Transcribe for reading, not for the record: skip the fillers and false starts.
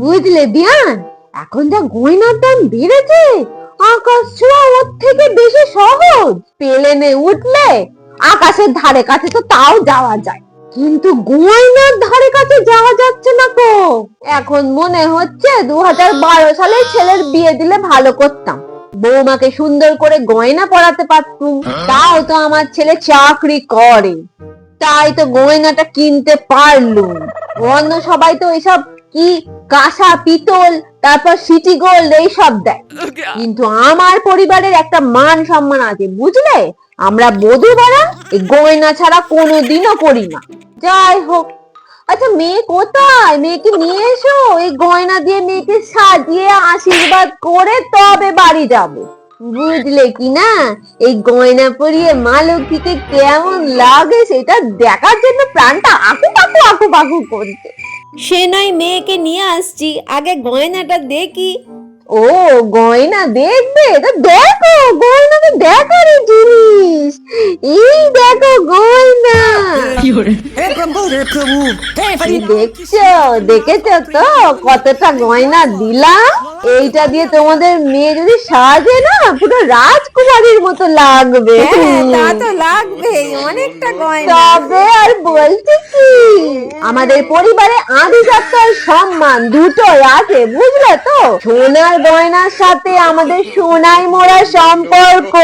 বুঝলে বিয়ান, এখন যা গয়নার দাম বেড়েছে, আকাশ ছোঁয়া ওর থেকে বেশি সহজ। প্লেনে উঠলে আকাশের ধারে কাছে তো তাও যাওয়া যায়, কিন্তু গয়নার ধারে কাছে যাওয়া যাচ্ছে না তো। এখন মনে হচ্ছে 2012 সালে ছেলের বিয়ে দিলে ভালো করতাম, বৌমাকে সুন্দর করে গয়না পরাতে পারতুম। তাও তো আমার ছেলে চাকরি করে, তাই তো গয়নাটা কিনতে পারলুম। অন্য সবাই তো এসব কি কাঁসা পিতল, তারপর সিটি গোল্ড এইসব দেয়, কিন্তু আমার পরিবারের একটা মান সম্মান আছে, বুঝলে? আমরা বধূবরা এই গয়না ছাড়া কোনোদিনও করি না। যাই হোক, আচ্ছা মেয়ে কোথায়? মেয়েকে নিয়ে এসো, এই গয়না দিয়ে মেয়েকে সাজিয়ে আশীর্বাদ করে তবে বাড়ি যাব। বুঝলে কি না, এই গয়না পরিয়ে মা লক্ষ্মীকে কেমন লাগে সেটা দেখার জন্য প্রাণটা আকু পাকু আকু পাকু করছে। সে নয় মেয়েকে নিয়ে আসছি, আগে গয়নাটা দেখি। ও, গয়না দেখবে? তো দেখো, গয়না তো দেখারই জিনিস। এই দেখো গয়না। দেখছো, দেখেছো তো কতটা গয়না দিলাম? এইটা দিয়ে তোমাদের মেয়ে যদি সাজে না, পুরো রাজকুমারীর মতো লাগবে। তা তো লাগবে, অনেকটা গয়না। তবে আর বলছি কি, আমাদের পরিবারে আভিজাত্য আর সম্মান দুটোই আছে, বুঝলে তো? সোনার গয়নার সাথে আমাদের সোনায় মোড়া সম্পর্ক।